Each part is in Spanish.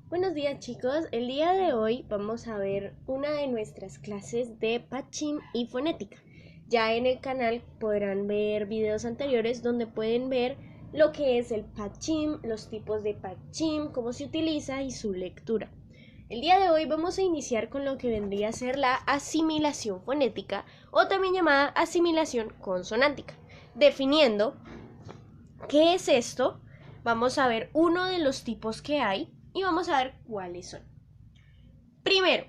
Buenos días chicos, el día de hoy vamos a ver una de nuestras clases de Pachim y fonética. Ya en el canal podrán ver videos anteriores donde pueden ver lo que es el Pachim, los tipos de Pachim, cómo se utiliza y su lectura. El día de hoy vamos a iniciar con lo que vendría a ser la asimilación fonética o también llamada asimilación consonántica. Definiendo qué es esto, vamos a ver uno de los tipos que hay y vamos a ver cuáles son. Primero,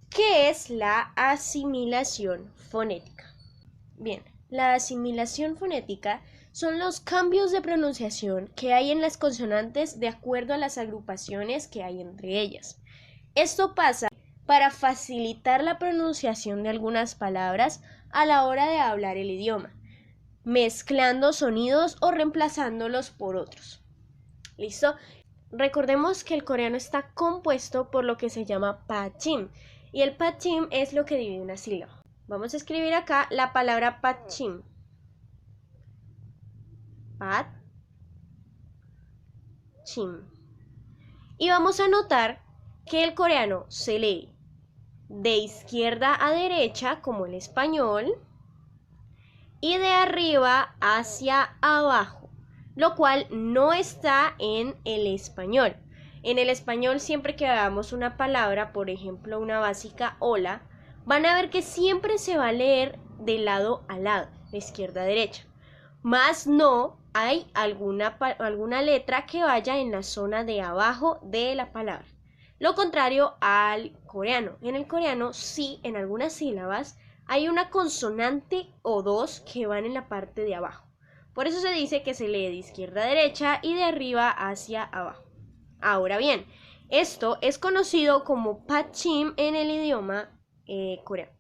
¿qué es la asimilación fonética? Bien, la asimilación fonética son los cambios de pronunciación que hay en las consonantes de acuerdo a las agrupaciones que hay entre ellas. Esto pasa para facilitar la pronunciación de algunas palabras a la hora de hablar el idioma, mezclando sonidos o reemplazándolos por otros. ¿Listo? Recordemos que el coreano está compuesto por lo que se llama pachim, y el pachim es lo que divide una sílaba. Vamos a escribir acá la palabra pachim. Pachim. Y vamos a notar que el coreano se lee de izquierda a derecha como el español y de arriba hacia abajo, lo cual no está en el español. En el español, siempre que hagamos una palabra, por ejemplo una básica hola, van a ver que siempre se va a leer de lado a lado, de izquierda a derecha. Más no hay alguna letra que vaya en la zona de abajo de la palabra. Lo contrario al coreano. En el coreano sí, en algunas sílabas hay una consonante o dos que van en la parte de abajo. Por eso se dice que se lee de izquierda a derecha y de arriba hacia abajo. Ahora bien, esto es conocido como pachim en el idioma coreano.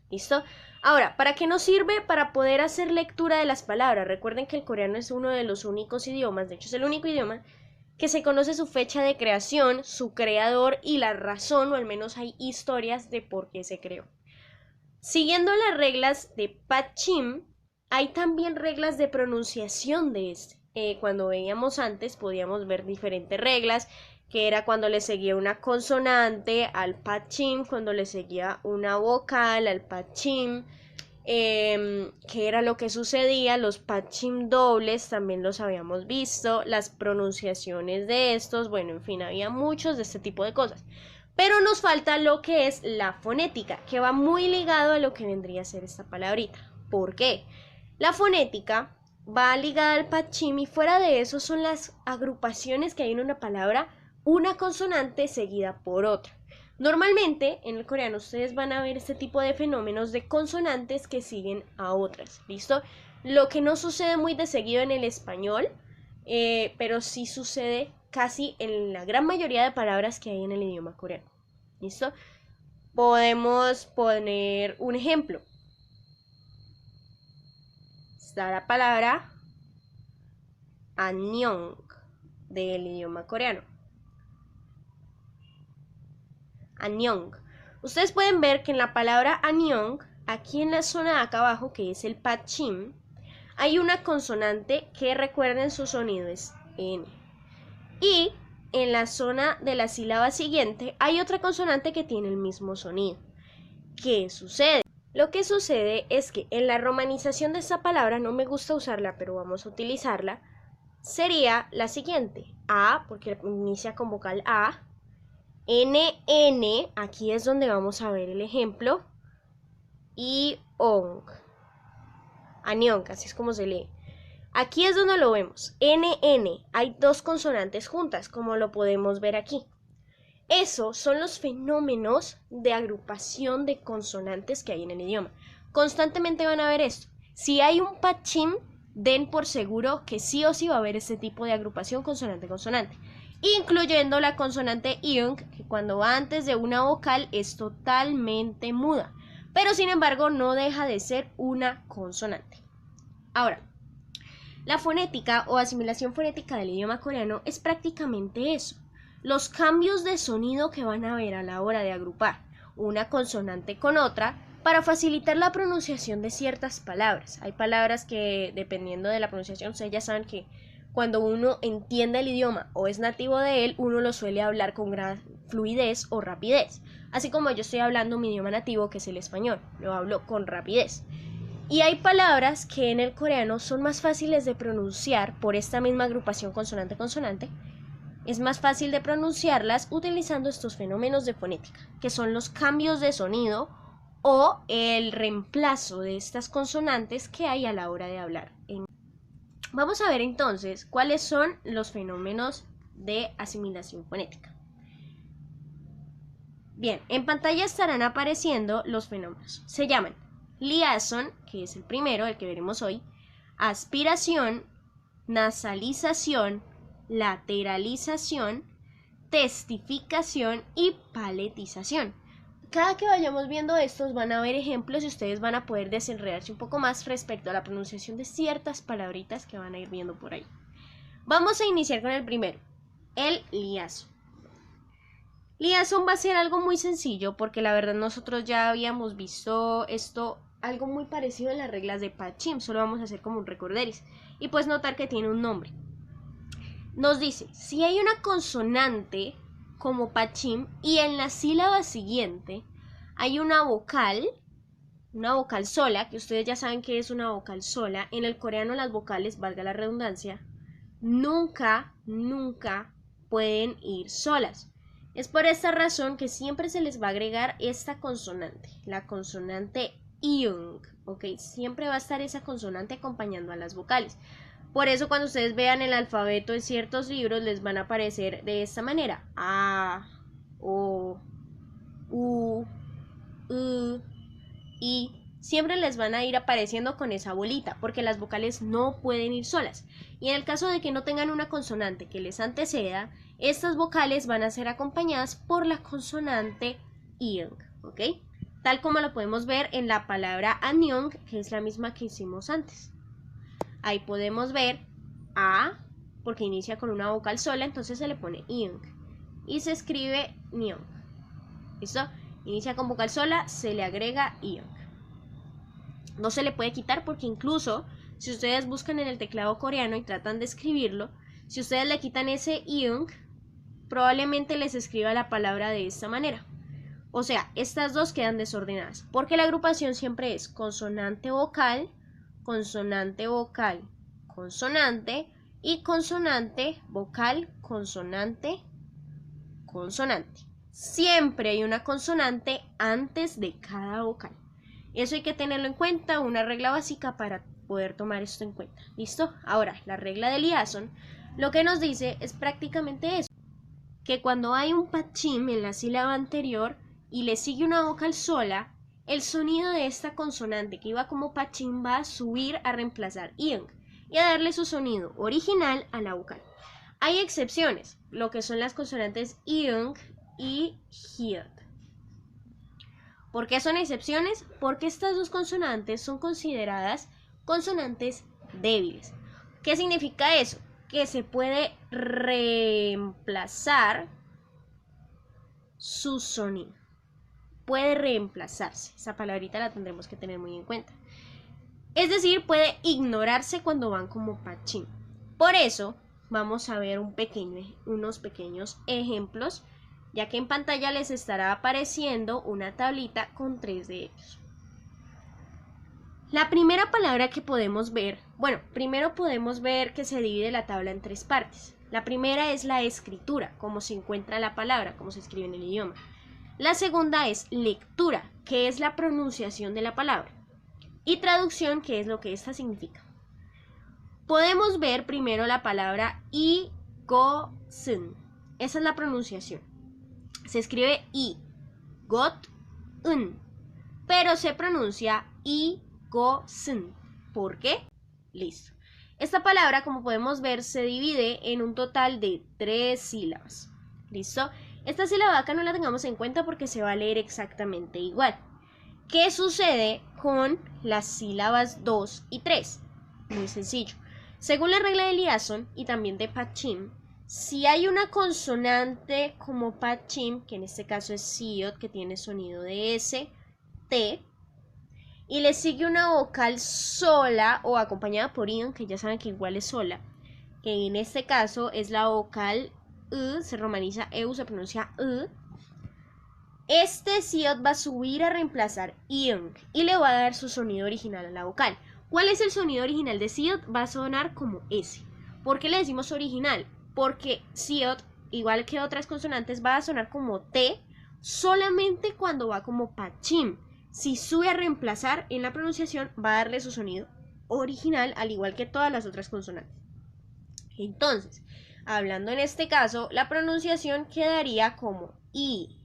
¿Listo? Ahora, ¿para qué nos sirve? Para poder hacer lectura de las palabras. Recuerden que el coreano es uno de los únicos idiomas, de hecho es el único idioma, que se conoce su fecha de creación, su creador y la razón, o al menos hay historias de por qué se creó. Siguiendo las reglas de pachim, hay también reglas de pronunciación de este. Cuando veíamos antes podíamos ver diferentes reglas, que era cuando le seguía una consonante al pachim, cuando le seguía una vocal al pachim, que era lo que sucedía, los pachim dobles también los habíamos visto, las pronunciaciones de estos, bueno, en fin, había muchos de este tipo de cosas. Pero nos falta lo que es la fonética, que va muy ligado a lo que vendría a ser esta palabrita. ¿Por qué? La fonética va ligada al pachim y fuera de eso son las agrupaciones que hay en una palabra, una consonante seguida por otra. Normalmente en el coreano ustedes van a ver este tipo de fenómenos de consonantes que siguen a otras, ¿listo? Lo que no sucede muy de seguido en el español, pero sí sucede casi en la gran mayoría de palabras que hay en el idioma coreano, ¿listo? Podemos poner un ejemplo. Está la palabra annyeong del idioma coreano. Annyeong. Ustedes pueden ver que en la palabra annyeong, aquí en la zona de acá abajo, que es el pachim, hay una consonante que, recuerden, su sonido es N. Y en la zona de la sílaba siguiente hay otra consonante que tiene el mismo sonido. ¿Qué sucede? Lo que sucede es que en la romanización de esta palabra, no me gusta usarla, pero vamos a utilizarla, sería la siguiente. A, porque inicia con vocal A. NN, aquí es donde vamos a ver el ejemplo. Y ONG. Anyong, así es como se lee. Aquí es donde lo vemos. NN, hay dos consonantes juntas, como lo podemos ver aquí. Esos son los fenómenos de agrupación de consonantes que hay en el idioma. Constantemente van a ver esto. Si hay un pachim, den por seguro que sí o sí va a haber este tipo de agrupación consonante-consonante, incluyendo la consonante iung, que cuando va antes de una vocal es totalmente muda, pero sin embargo no deja de ser una consonante. Ahora, la fonética o asimilación fonética del idioma coreano es prácticamente eso. Los cambios de sonido que van a ver a la hora de agrupar una consonante con otra para facilitar la pronunciación de ciertas palabras. Hay palabras que, dependiendo de la pronunciación, ustedes ya saben que cuando uno entiende el idioma o es nativo de él, uno lo suele hablar con gran fluidez o rapidez. Así como yo estoy hablando mi idioma nativo, que es el español, lo hablo con rapidez. Y hay palabras que en el coreano son más fáciles de pronunciar por esta misma agrupación consonante-consonante. Es más fácil de pronunciarlas utilizando estos fenómenos de fonética, que son los cambios de sonido o el reemplazo de estas consonantes que hay a la hora de hablar. Vamos a ver entonces cuáles son los fenómenos de asimilación fonética. Bien, en pantalla estarán apareciendo los fenómenos. Se llaman liaison, que es el primero, el que veremos hoy, aspiración, nasalización, lateralización, testificación y paletización. Cada que vayamos viendo estos van a haber ejemplos y ustedes van a poder desenredarse un poco más respecto a la pronunciación de ciertas palabritas que van a ir viendo por ahí. Vamos a iniciar con el primero, el liaison. Liaison va a ser algo muy sencillo porque la verdad nosotros ya habíamos visto esto, algo muy parecido en las reglas de Pachim, solo vamos a hacer como un recorderis y puedes notar que tiene un nombre. Nos dice, si hay una consonante como Pachim y en la sílaba siguiente hay una vocal sola, que ustedes ya saben que es una vocal sola. En el coreano las vocales, valga la redundancia, nunca pueden ir solas. Es por esta razón que siempre se les va a agregar esta consonante, la consonante iung, ¿ok? Siempre va a estar esa consonante acompañando a las vocales. Por eso cuando ustedes vean el alfabeto en ciertos libros les van a aparecer de esta manera: A, O, U, I. Siempre les van a ir apareciendo con esa bolita porque las vocales no pueden ir solas. Y en el caso de que no tengan una consonante que les anteceda, estas vocales van a ser acompañadas por la consonante iung, ¿ok? Tal como lo podemos ver en la palabra anyong, que es la misma que hicimos antes. Ahí podemos ver A, porque inicia con una vocal sola, entonces se le pone iung. Y se escribe nyong. ¿Listo? Inicia con vocal sola, se le agrega iung. No se le puede quitar porque incluso si ustedes buscan en el teclado coreano y tratan de escribirlo, si ustedes le quitan ese iung, probablemente les escriba la palabra de esta manera. O sea, estas dos quedan desordenadas porque la agrupación siempre es consonante vocal, consonante vocal, consonante y consonante vocal, consonante, consonante. Siempre hay una consonante antes de cada vocal. Eso hay que tenerlo en cuenta, una regla básica para poder tomar esto en cuenta. ¿Listo? Ahora, la regla de liaison lo que nos dice es prácticamente eso, que cuando hay un pachim en la sílaba anterior y le sigue una vocal sola, el sonido de esta consonante que iba como pachim va a subir a reemplazar iung y a darle su sonido original a la vocal. Hay excepciones, lo que son las consonantes iung y hyut. ¿Por qué son excepciones? Porque estas dos consonantes son consideradas consonantes débiles. ¿Qué significa eso? Que se puede reemplazar su sonido. Puede reemplazarse. Esa palabrita la tendremos que tener muy en cuenta. Es decir, puede ignorarse cuando van como pachim. Por eso vamos a ver unos pequeños ejemplos, ya que en pantalla les estará apareciendo una tablita con 3 de ellos. La primera palabra que podemos ver, primero podemos ver que se divide la tabla en 3 partes. La primera es la escritura, cómo se encuentra la palabra, cómo se escribe en el idioma. La segunda es lectura, que es la pronunciación de la palabra. Y traducción, que es lo que esta significa. Podemos ver primero la palabra i-go-sun. Esa es la pronunciación. Se escribe i-got-un, pero se pronuncia i-go-sun. ¿Por qué? Listo. Esta palabra, como podemos ver, se divide en un total de 3 sílabas. ¿Listo? Esta sílaba acá no la tengamos en cuenta porque se va a leer exactamente igual. ¿Qué sucede con las sílabas 2 y 3? Muy sencillo. Según la regla de liaison y también de pachim, si hay una consonante como pachim, que en este caso es siot, que tiene sonido de S, T, y le sigue una vocal sola o acompañada por ion, que ya saben que igual es sola, que en este caso es la vocal se romaniza EU, se pronuncia este siot va a subir a reemplazar ion y le va a dar su sonido original a la vocal. ¿Cuál es el sonido original de siot? Va a sonar como S. ¿Por qué le decimos original? Porque siot, igual que otras consonantes, va a sonar como T solamente cuando va como pachim. Si sube a reemplazar en la pronunciación, va a darle su sonido original, al igual que todas las otras consonantes. Entonces, hablando en este caso, la pronunciación quedaría como I,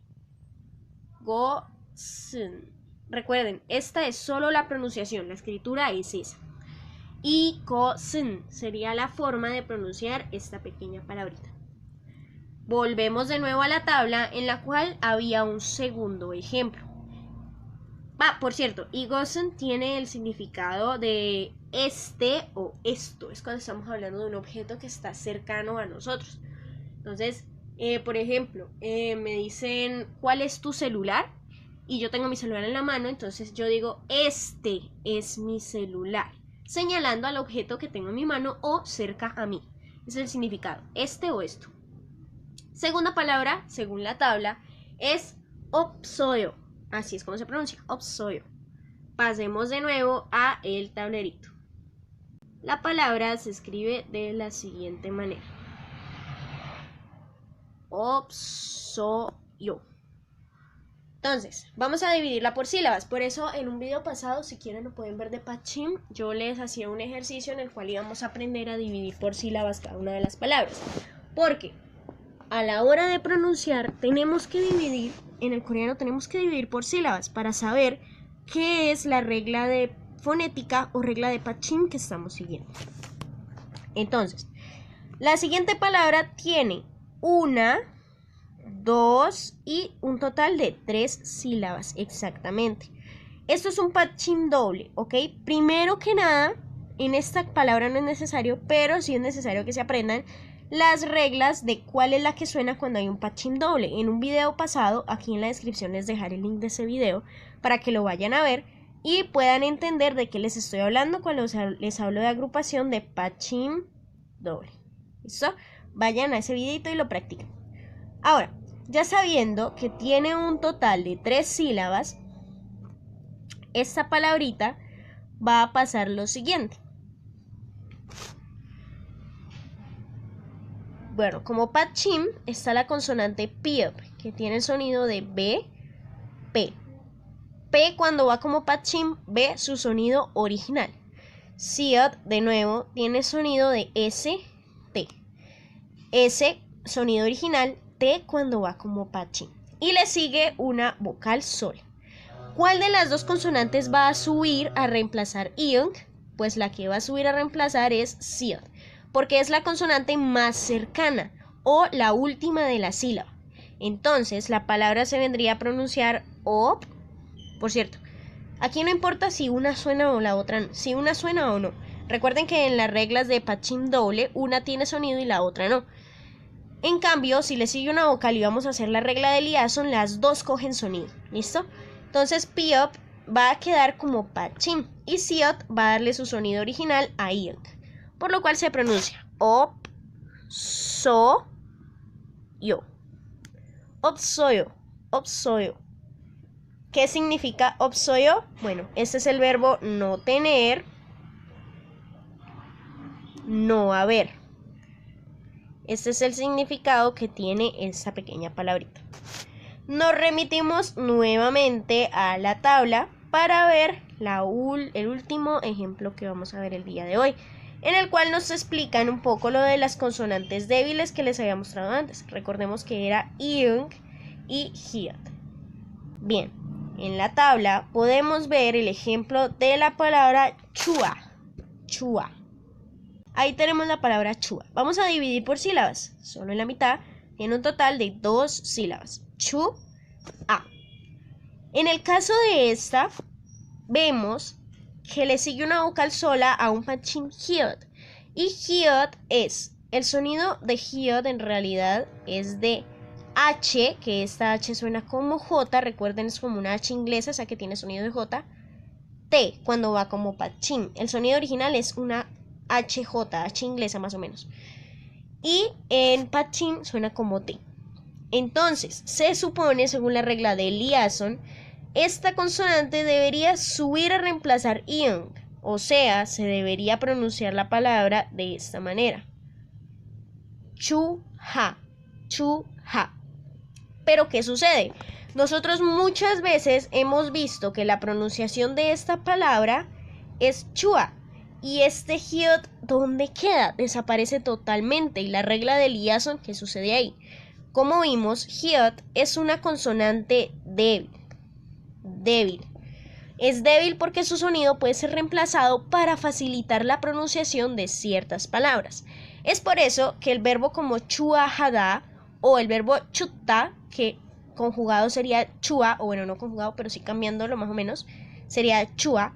go, sun. Recuerden, esta es solo la pronunciación, la escritura es esa. I, go, sun sería la forma de pronunciar esta pequeña palabrita. Volvemos de nuevo a la tabla en la cual había un segundo ejemplo. Por cierto, igosun tiene el significado de este o esto. Es cuando estamos hablando de un objeto que está cercano a nosotros. Entonces, por ejemplo, me dicen, ¿cuál es tu celular? Y yo tengo mi celular en la mano, entonces yo digo, este es mi celular, señalando al objeto que tengo en mi mano o cerca a mí. Ese es el significado, este o esto. Segunda palabra, según la tabla, es opsoyo. Así es como se pronuncia, opsoyo. Pasemos de nuevo a el tablerito. La palabra se escribe de la siguiente manera. Opsoyo. Entonces, vamos a dividirla por sílabas. Por eso en un video pasado, si quieren lo pueden ver de Pachim, yo les hacía un ejercicio en el cual íbamos a aprender a dividir por sílabas cada una de las palabras. Porque a la hora de pronunciar tenemos que dividir, en el coreano tenemos que dividir por sílabas para saber qué es la regla de fonética o regla de Pachim que estamos siguiendo. Entonces, la siguiente palabra tiene 1, 2 y un total de 3 sílabas exactamente. Esto es un Pachim doble, ¿ok? Primero que nada, en esta palabra no es necesario, pero sí es necesario que se aprendan las reglas de cuál es la que suena cuando hay un Pachim doble. En un video pasado, aquí en la descripción les dejaré el link de ese video para que lo vayan a ver y puedan entender de qué les estoy hablando cuando les hablo de agrupación de Pachim doble. ¿Listo? Vayan a ese videito y lo practiquen. Ahora, ya sabiendo que tiene un total de 3 sílabas, esta palabrita va a pasar lo siguiente. Bueno, como Pachim está la consonante P, que tiene el sonido de B, P. P cuando va como Pachim, B su sonido original. Siot, de nuevo, tiene sonido de S, T. S, sonido original, T cuando va como Pachim. Y le sigue una vocal sola. ¿Cuál de las dos consonantes va a subir a reemplazar ion? Pues la que va a subir a reemplazar es siot, porque es la consonante más cercana o la última de la sílaba. Entonces la palabra se vendría a pronunciar op. Por cierto, aquí no importa si una suena o la otra no, si una suena o no. Recuerden que en las reglas de Pachim doble, una tiene sonido y la otra no. En cambio, si le sigue una vocal y vamos a hacer la regla de liaison, las dos cogen sonido. ¿Listo? Entonces piop va a quedar como Pachim y siot va a darle su sonido original a ion, por lo cual se pronuncia op, so, yo. Opsoyo, opsoyo. ¿Qué significa opsoyo? Bueno, este es el verbo no tener, no haber. Este es el significado que tiene esta pequeña palabrita. Nos remitimos nuevamente a la tabla para ver el último ejemplo que vamos a ver el día de hoy, en el cual nos explican un poco lo de las consonantes débiles que les había mostrado antes. Recordemos que era iung y hiot. Bien, en la tabla podemos ver el ejemplo de la palabra chua. Chua. Ahí tenemos la palabra chua. Vamos a dividir por sílabas. Solo en la mitad tiene un total de 2 sílabas. Chu, a. En el caso de esta, vemos que le sigue una vocal sola a un Pachim hiot. Y hiot es, el sonido de hiot en realidad es de H, que esta H suena como J, recuerden es como una H inglesa, o sea que tiene sonido de J. T, cuando va como Pachim. El sonido original es una HJ, H inglesa más o menos. Y en Pachim suena como T. Entonces, se supone, según la regla de Liaison, esta consonante debería subir a reemplazar ion, o sea, se debería pronunciar la palabra de esta manera. Chu-ha, chu-ha. Pero, ¿qué sucede? Nosotros muchas veces hemos visto que la pronunciación de esta palabra es chua. Y este hiot, ¿dónde queda? Desaparece totalmente. Y la regla de Liaison, ¿qué sucede ahí? Como vimos, hiot es una consonante débil. Es débil porque su sonido puede ser reemplazado para facilitar la pronunciación de ciertas palabras. Es por eso que el verbo como chuahada o el verbo chutta, que conjugado sería chua, o bueno, no conjugado, pero sí cambiándolo más o menos, sería chua.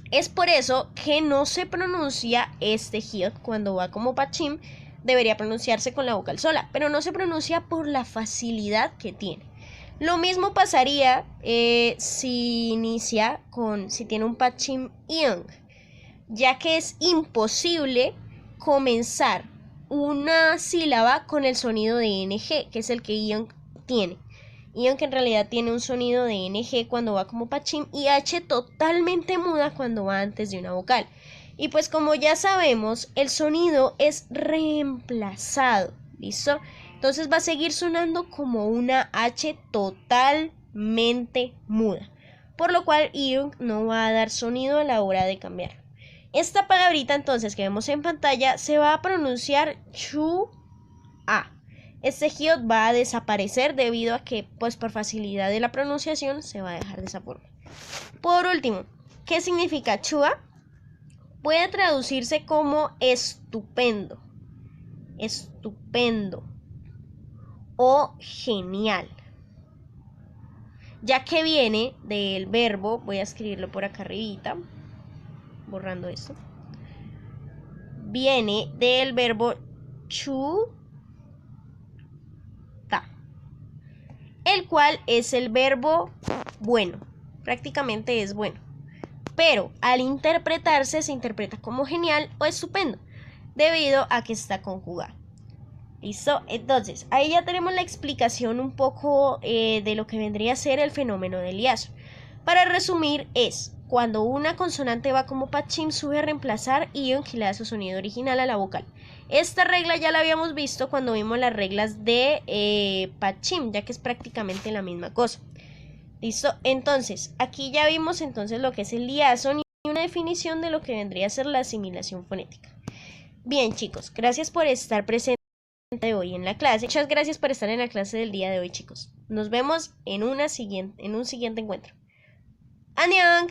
Es por eso que no se pronuncia este hiot cuando va como Pachim, debería pronunciarse con la vocal sola, pero no se pronuncia por la facilidad que tiene. Lo mismo pasaría si tiene un Pachim ion, ya que es imposible comenzar una sílaba con el sonido de NG, que es el que ion tiene. Ion que en realidad tiene un sonido de NG cuando va como Pachim y H totalmente muda cuando va antes de una vocal. Y pues como ya sabemos, el sonido es reemplazado, ¿listo? Entonces va a seguir sonando como una H totalmente muda, por lo cual ion no va a dar sonido a la hora de cambiar. Esta palabrita entonces que vemos en pantalla se va a pronunciar chu-a. Este hiot va a desaparecer debido a que, pues por facilidad de la pronunciación, se va a dejar de esa forma. Por último, ¿qué significa chua? Puede traducirse como estupendo, estupendo o genial, ya que viene del verbo, voy a escribirlo por acá arribita, borrando esto, viene del verbo chuta, el cual es el verbo bueno, prácticamente es bueno, pero al interpretarse se interpreta como genial o estupendo, debido a que está conjugado. ¿Listo? Entonces, ahí ya tenemos la explicación un poco de lo que vendría a ser el fenómeno del Liaison. Para resumir, es cuando una consonante va como Pachim, sube a reemplazar ion que le da su sonido original a la vocal. Esta regla ya la habíamos visto cuando vimos las reglas de Pachim, ya que es prácticamente la misma cosa. ¿Listo? Entonces, aquí ya vimos entonces lo que es el Liaison y una definición de lo que vendría a ser la asimilación fonética. Bien, chicos, gracias por estar presentes de hoy en la clase. Muchas gracias por estar en la clase del día de hoy, chicos. Nos vemos en un siguiente encuentro. ¡Annyeong!